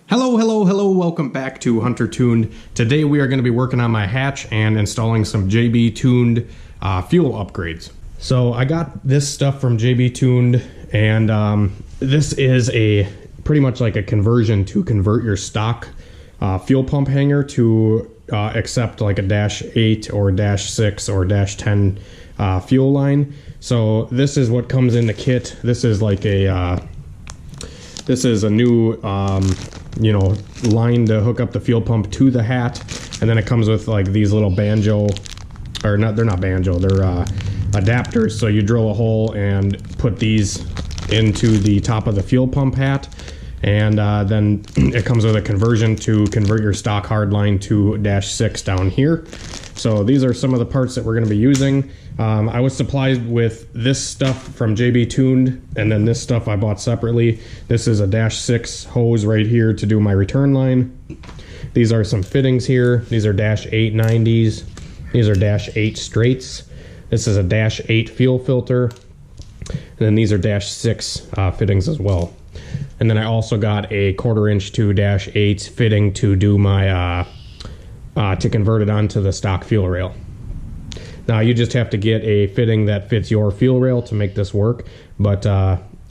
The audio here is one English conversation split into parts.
Hello, welcome back to Hunter Tuned. Today we are going to be working on my hatch and installing some JB Tuned fuel upgrades. So I got this stuff from JB Tuned, and this is pretty much like a conversion to convert your stock fuel pump hanger to accept like a -8 or -6 or -10 fuel line. So this is what comes in the kit. This is like this is a new line to hook up the fuel pump to the hat, and then it comes with like these little banjo, or not, they're not banjo, they're adapters. So you drill a hole and put these into the top of the fuel pump hat, and then it comes with a conversion to convert your stock hard line to -6 down here. So these are some of the parts that we're going to be using. I was supplied with this stuff from JB Tuned, and then this stuff I bought separately. This is a -6 hose right here to do my return line. These are some fittings here. These are -8 90s. These are -8 straights. This is a -8 fuel filter. And then these are -6 fittings as well. And then I also got a 1/4 inch to -8 fitting to do my to convert it onto the stock fuel rail. Now you just have to get a fitting that fits your fuel rail to make this work, but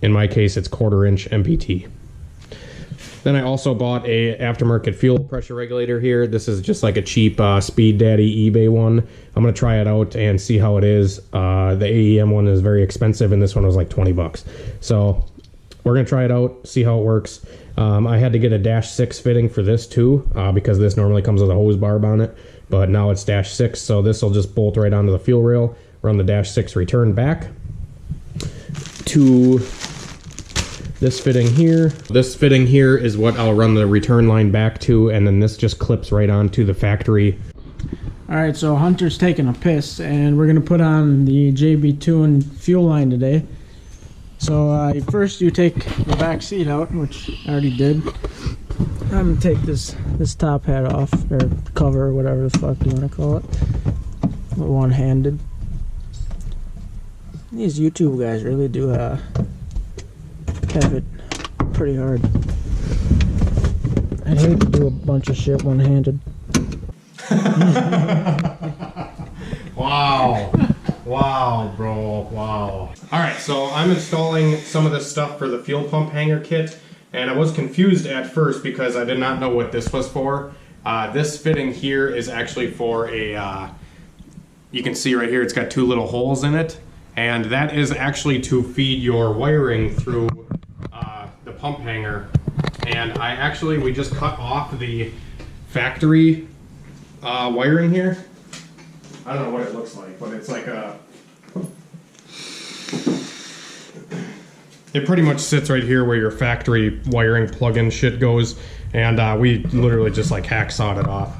in my case it's 1/4 inch MPT. Then I also bought a aftermarket fuel pressure regulator here. This is just like a cheap Speed Daddy eBay one. I'm gonna try it out and see how it is. The AEM one is very expensive, and this one was like 20 bucks. So we're gonna try it out, see how it works. I had to get a -6 fitting for this too, because this normally comes with a hose barb on it, but now it's -6, so this will just bolt right onto the fuel rail, run the -6 return back to this fitting here. This fitting here is what I'll run the return line back to, and then this just clips right onto the factory. Alright, so Hunter's taking a piss, and we're gonna put on the JB Tuned fuel line today. So first you take the back seat out, which I already did. I'm gonna take this top hat off, or cover, or whatever the fuck you want to call it. One-handed. These YouTube guys really do have it pretty hard. I'd hate to do a bunch of shit one-handed. Wow. Wow, bro, wow. All right, so I'm installing some of this stuff for the fuel pump hanger kit, and I was confused at first because I did not know what this was for. This fitting here is actually for a, you can see right here, it's got 2 little holes in it, and that is actually to feed your wiring through the pump hanger. And we just cut off the factory wiring here. I don't know what it looks like, but it's like it pretty much sits right here where your factory wiring plug-in shit goes, and we literally just like hacksawed it off.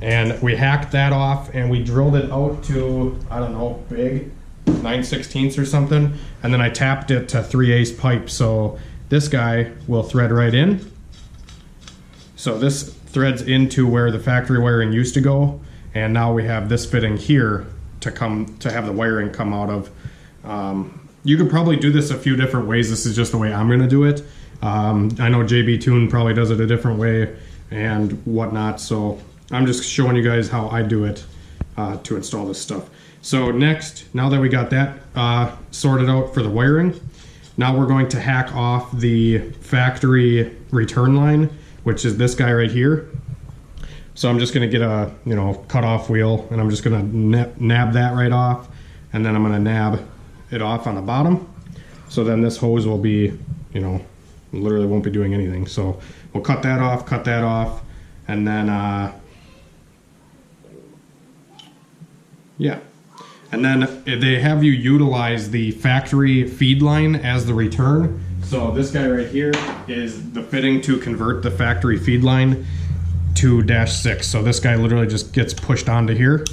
And we hacked that off, and we drilled it out to, I don't know, big 9/16 or something, and then I tapped it to 3/8 pipe, so this guy will thread right in. So this threads into where the factory wiring used to go. And now we have this fitting here to have the wiring come out of. You could probably do this a few different ways. This is just the way I'm going to do it. I know JB Tuned probably does it a different way and whatnot. So I'm just showing you guys how I do it to install this stuff. So next, now that we got that sorted out for the wiring, now we're going to hack off the factory return line, which is this guy right here. So I'm just going to get a, cut off wheel, and I'm just going to nab that right off, and then I'm going to nab it off on the bottom. So then this hose will be, literally won't be doing anything. So we'll cut that off, and then, yeah. And then they have you utilize the factory feed line as the return. So this guy right here is the fitting to convert the factory feed line to -6. So this guy literally just gets pushed onto here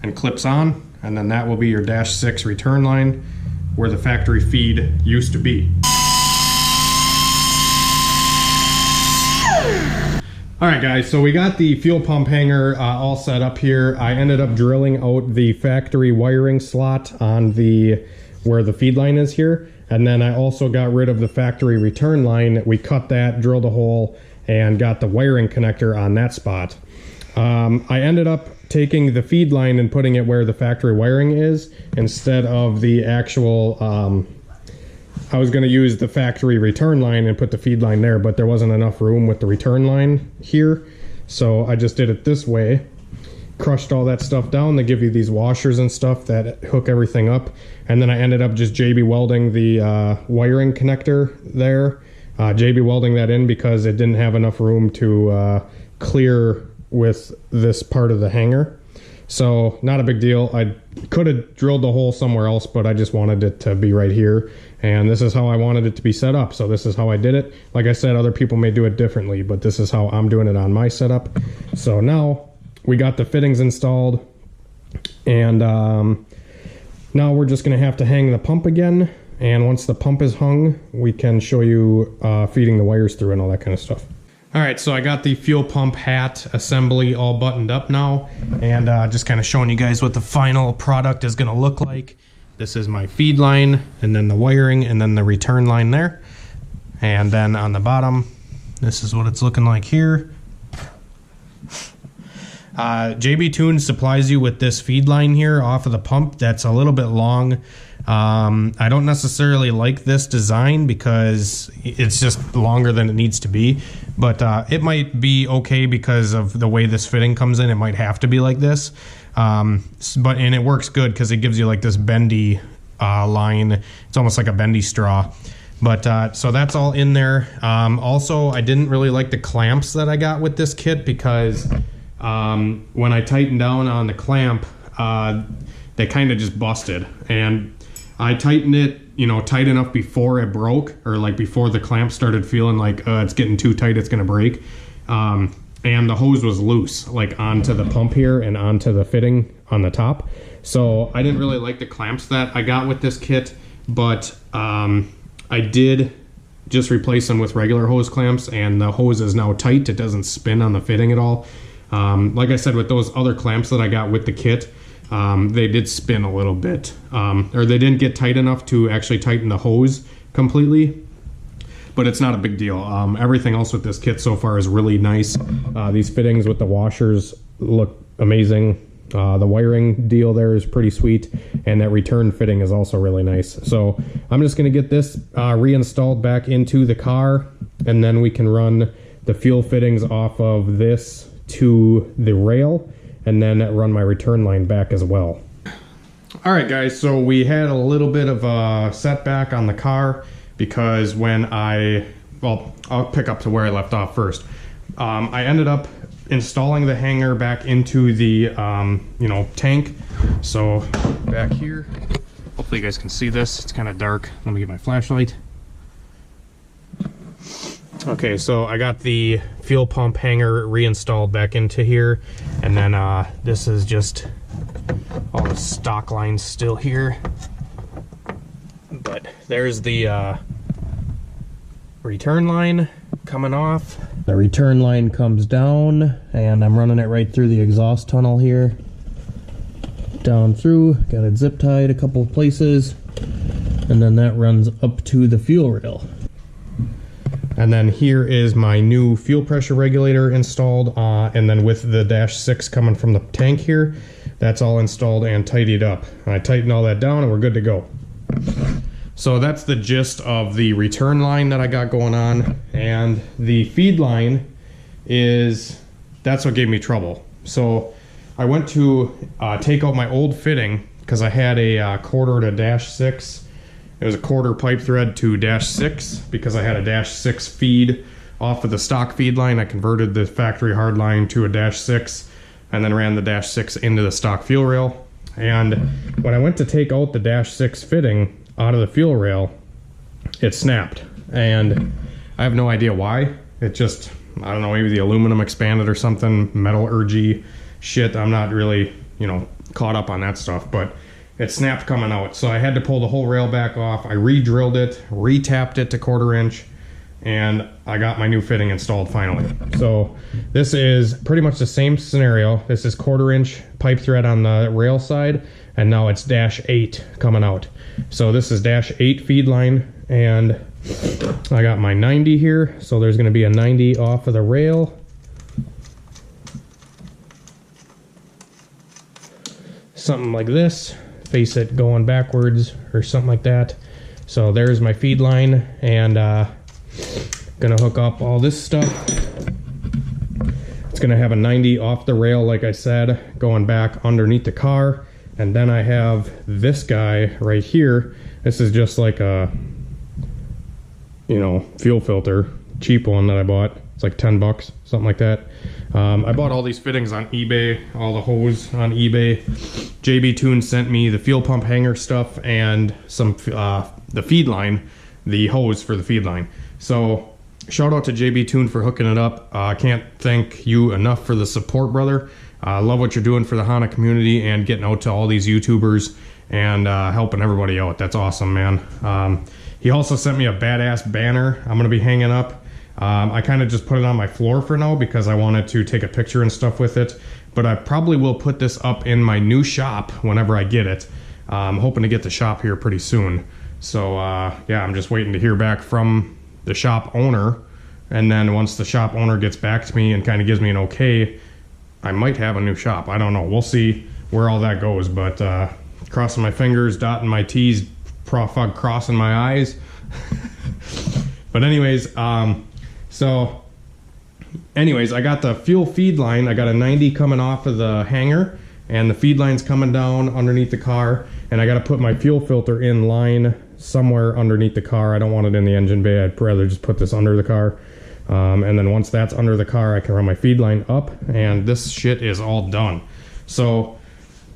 and clips on, and then that will be your -6 return line where the factory feed used to be. Alright guys, so we got the fuel pump hanger all set up here. I ended up drilling out the factory wiring slot on where the feed line is here, and then I also got rid of the factory return line. We cut that, drilled a hole, and got the wiring connector on that spot. I ended up taking the feed line and putting it where the factory wiring is instead of the actual, I was going to use the factory return line and put the feed line there, but there wasn't enough room with the return line here. So I just did it this way, crushed all that stuff down. They give you these washers and stuff that hook everything up. And then I ended up just JB welding the wiring connector there. JB welding that in because it didn't have enough room to clear with this part of the hanger. So not a big deal. I could have drilled the hole somewhere else, but I just wanted it to be right here. And this is how I wanted it to be set up. So this is how I did it. Like I said, other people may do it differently, but this is how I'm doing it on my setup. So now we got the fittings installed, and now we're just gonna have to hang the pump again. And once the pump is hung, we can show you feeding the wires through and all that kind of stuff. All right, so I got the fuel pump hat assembly all buttoned up now, and just kind of showing you guys what the final product is gonna look like. This is my feed line, and then the wiring, and then the return line there. And then on the bottom, this is what it's looking like here. JB Tune supplies you with this feed line here off of the pump that's a little bit long. I don't necessarily like this design because it's just longer than it needs to be, but it might be okay because of the way this fitting comes in. It might have to be like this, and it works good because it gives you like this bendy line. It's almost like a bendy straw. But so that's all in there. Also, I didn't really like the clamps that I got with this kit because when I tightened down on the clamp, they kind of just busted. And I tightened it, you know, tight enough before it broke, or like before the clamp started feeling like it's getting too tight, it's gonna break. And the hose was loose, like onto the pump here and onto the fitting on the top. So I didn't really like the clamps that I got with this kit, but I did just replace them with regular hose clamps, and the hose is now tight. It doesn't spin on the fitting at all. Like I said, with those other clamps that I got with the kit, they did spin a little bit, or they didn't get tight enough to actually tighten the hose completely, but it's not a big deal. Everything else with this kit so far is really nice. These fittings with the washers look amazing. The wiring deal there is pretty sweet, and that return fitting is also really nice. So I'm just going to get this reinstalled back into the car, and then we can run the fuel fittings off of this to the rail, and then run my return line back as well. All right, guys, so we had a little bit of a setback on the car because when well, I'll pick up to where I left off first. I ended up installing the hanger back into the you know, tank. So back here, hopefully you guys can see this. It's kind of dark. Let me get my flashlight. Okay, so I got the fuel pump hanger reinstalled back into here, and then this is just all the stock lines still here. But there's the return line coming off. The return line comes down, and I'm running it right through the exhaust tunnel here. Down through, got it zip tied a couple of places, and then that runs up to the fuel rail. And then here is my new fuel pressure regulator installed, and then with the -6 coming from the tank here, that's all installed and tidied up. I tightened all that down and we're good to go. So that's the gist of the return line that I got going on, and the feed line that's what gave me trouble. So I went to take out my old fitting because I had a quarter to -6. It was a quarter pipe thread to -6 because I had a -6 feed off of the stock feed line. I converted the factory hard line to a -6 and then ran the -6 into the stock fuel rail. And when I went to take out the -6 fitting out of the fuel rail, it snapped. And I have no idea why. It just, I don't know, maybe the aluminum expanded or something, metallurgy shit. I'm not really, you know, caught up on that stuff, but it snapped coming out. So I had to pull the whole rail back off. I re-drilled it, re-tapped it to 1/4 inch, and I got my new fitting installed finally. So this is pretty much the same scenario. This is 1/4 inch pipe thread on the rail side, and now it's -8 coming out. So this is -8 feed line, and I got my 90 here, so there's going to be a 90 off of the rail. Something like this, face it going backwards or something like that. So there's my feed line, and gonna hook up all this stuff. It's gonna have a 90 off the rail, like I said, going back underneath the car. And then I have this guy right here. This is just like a, you know, fuel filter, cheap one that I bought. It's like 10 bucks, something like that. I bought all these fittings on eBay, all the hose on eBay. JB Tune sent me the fuel pump hanger stuff and some the feed line, the hose for the feed line. So shout out to JB Tune for hooking it up. I can't thank you enough for the support, brother. I love what you're doing for the Honda community and getting out to all these YouTubers and helping everybody out. That's awesome, man. He also sent me a badass banner I'm gonna be hanging up. I kind of just put it on my floor for now because I wanted to take a picture and stuff with it. But I probably will put this up in my new shop whenever I get it. I'm hoping to get the shop here pretty soon. So yeah, I'm just waiting to hear back from the shop owner. And then once the shop owner gets back to me and kind of gives me an okay, I might have a new shop. I don't know. We'll see where all that goes. But crossing my fingers, dotting my T's, crossing my I's. But anyways, I got the fuel feed line. I got a 90 coming off of the hanger, and the feed line's coming down underneath the car, and I got to put my fuel filter in line somewhere underneath the car. I don't want it in the engine bay. I'd rather just put this under the car. And then once that's under the car, I can run my feed line up, and this shit is all done. So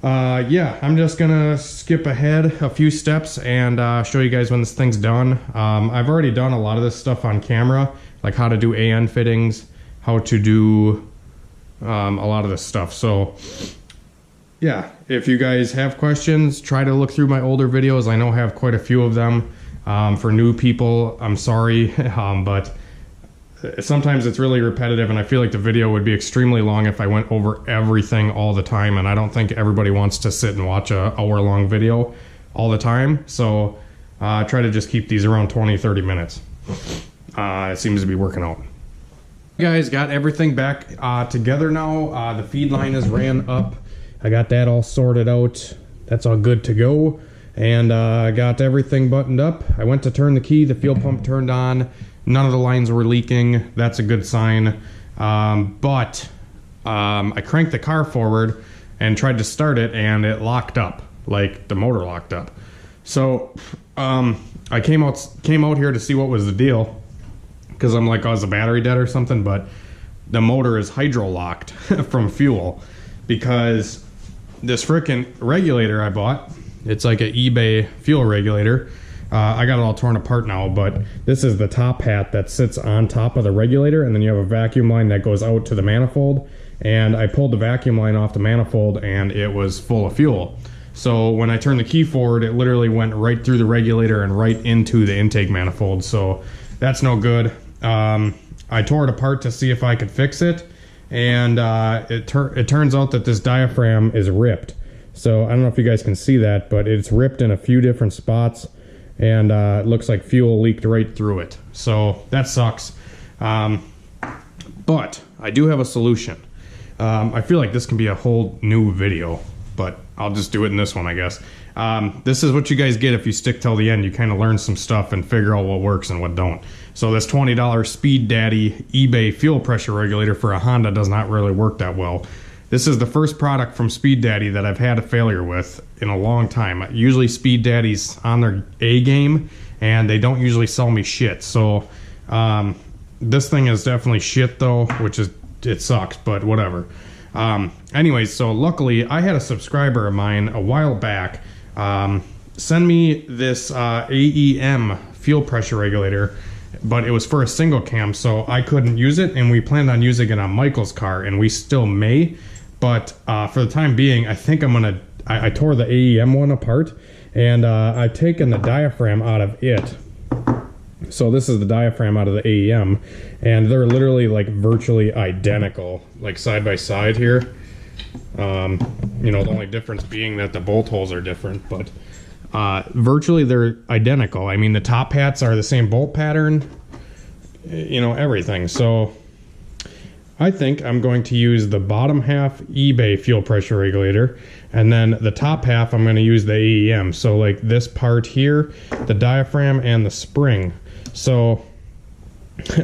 yeah, I'm just gonna skip ahead a few steps and show you guys when this thing's done. I've already done a lot of this stuff on camera, like how to do AN fittings, how to do a lot of this stuff. So yeah, if you guys have questions, try to look through my older videos. I know I have quite a few of them. For new people, I'm sorry, but sometimes it's really repetitive, and I feel like the video would be extremely long if I went over everything all the time, and I don't think everybody wants to sit and watch a hour-long video all the time. So try to just keep these around 20-30 minutes. It seems to be working out. Guys, got everything back together now. The feed line is ran up. I got that all sorted out. That's all good to go. And I got everything buttoned up. I went to turn the key. The fuel pump turned on. None of the lines were leaking. That's a good sign. But I cranked the car forward and tried to start it, and it locked up. Like the motor locked up. So I came out here to see what was the deal, because I'm like, oh, is the battery dead or something? But the motor is hydro locked from fuel, because this frickin' regulator I bought, it's like an eBay fuel regulator. I got it all torn apart now, but this is the top hat that sits on top of the regulator, and then you have a vacuum line that goes out to the manifold. And I pulled the vacuum line off the manifold, and it was full of fuel. So when I turned the key forward, it literally went right through the regulator and right into the intake manifold. So that's no good. I tore it apart to see if I could fix it, and it turns out that this diaphragm is ripped. So I don't know if you guys can see that, but it's ripped in a few different spots, and it looks like fuel leaked right through it. So that sucks. But I do have a solution. I feel like this can be a whole new video, but I'll just do it in this one, I guess. This is what you guys get if you stick till the end. You kind of learn some stuff and figure out what works and what don't. So this $20 Speed Daddy eBay fuel pressure regulator for a Honda does not really work that well. This is the first product from Speed Daddy that I've had a failure with in a long time. Usually Speed Daddy's on their A game, and they don't usually sell me shit. So this thing is definitely shit though, which is, it sucks, but whatever. Anyways, so luckily I had a subscriber of mine a while back send me this AEM fuel pressure regulator, but it was for a single cam, so I couldn't use it, and we planned on using it on Michael's car, and we still may. But for the time being, I think I'm gonna, I tore the AEM one apart, and I've taken the diaphragm out of it. So this is the diaphragm out of the AEM, and they're literally like virtually identical, like side by side here. You know, the only difference being that the bolt holes are different, but Virtually they're identical. I mean, the top hats are the same bolt pattern, you know, everything. So I think I'm going to use the bottom half eBay fuel pressure regulator, and then the top half I'm going to use the AEM. So like this part here, the diaphragm and the spring. So,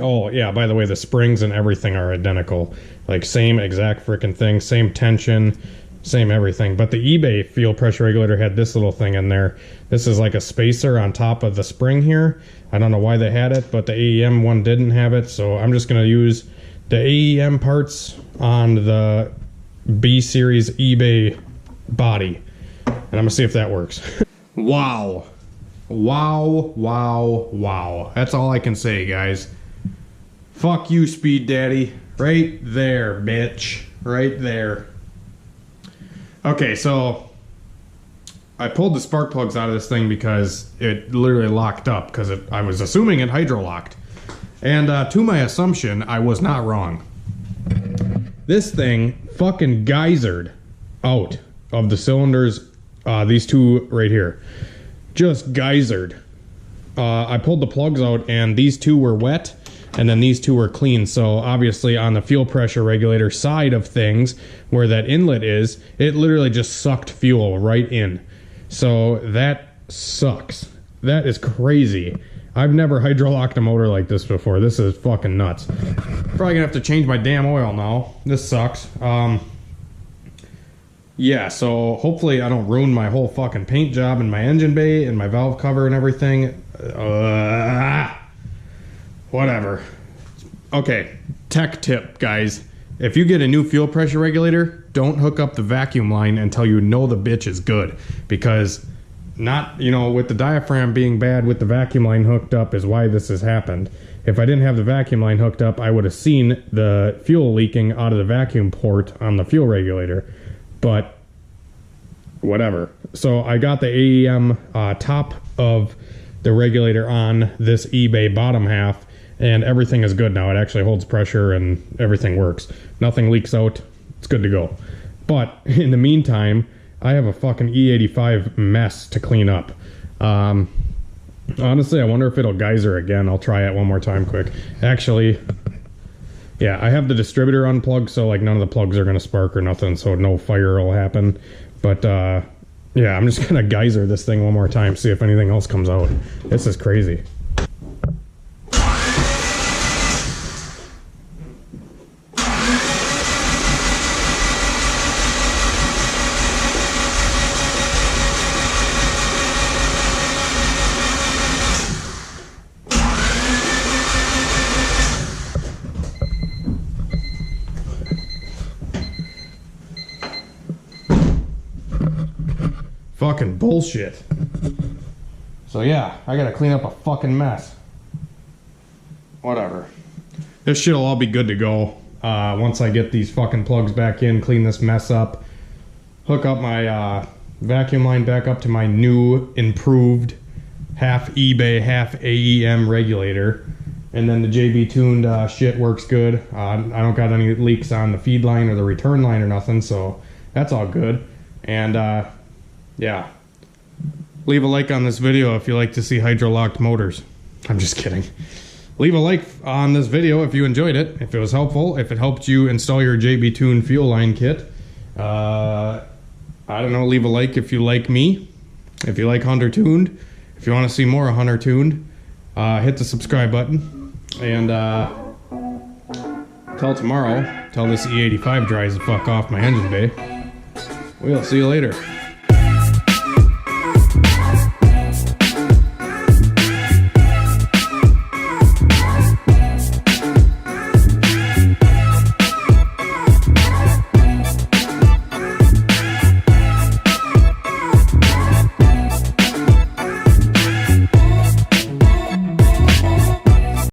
oh yeah, by the way, the springs and everything are identical. Like same exact freaking thing, same tension, same everything. But the eBay fuel pressure regulator had this little thing in there. This is like a spacer on top of the spring here. I don't know why they had it, but the AEM one didn't have it. So I'm just going to use the AEM parts on the B series eBay body. And I'm going to see if that works. Wow. Wow, wow, wow. That's all I can say, guys. Fuck you, Speed Daddy. Right there, bitch. Right there. Okay, so I pulled the spark plugs out of this thing because it literally locked up, because I was assuming it hydro-locked. And to my assumption, I was not wrong. This thing fucking geysered out of the cylinders, these two right here. Just geysered. I pulled the plugs out and these two were wet and then these two were clean. So obviously on the fuel pressure regulator side of things, where that inlet is, it literally just sucked fuel right in. So that sucks. That is crazy. I've never hydro-locked a motor like this before. This is fucking nuts. Probably gonna have to change my damn oil now. This sucks. Yeah, so hopefully I don't ruin my whole fucking paint job and my engine bay and my valve cover and everything. Whatever. Okay, tech tip, guys. If you get a new fuel pressure regulator, don't hook up the vacuum line until you know the bitch is good. Because not, you know, with the diaphragm being bad with the vacuum line hooked up is why this has happened. If I didn't have the vacuum line hooked up, I would have seen the fuel leaking out of the vacuum port on the fuel regulator. But whatever. So I got the AEM top of the regulator on this eBay bottom half, and everything is good now. It actually holds pressure and everything works. Nothing leaks out. It's good to go. But in the meantime, I have a fucking E85 mess to clean up. Honestly, I wonder if it'll geyser again. I'll try it one more time quick. Actually, yeah, I have the distributor unplugged, so like none of the plugs are gonna spark or nothing, so no fire will happen. But yeah, I'm just gonna geyser this thing one more time, see if anything else comes out. This is crazy. Fucking bullshit. So yeah, I gotta clean up a fucking mess. Whatever. This shit'll all be good to go once I get these fucking plugs back in, clean this mess up, hook up my vacuum line back up to my new, improved, half eBay, half AEM regulator, and then the JB tuned shit works good. I don't got any leaks on the feed line or the return line or nothing, so that's all good. And yeah. Leave a like on this video if you like to see hydro-locked motors. I'm just kidding. Leave a like on this video if you enjoyed it, if it was helpful, if it helped you install your JB Tune fuel line kit. I don't know, leave a like if you like me, if you like Hunter Tuned, if you want to see more Hunter Tuned, hit the subscribe button, and till tomorrow, till this E85 dries the fuck off my engine bay, we'll see you later.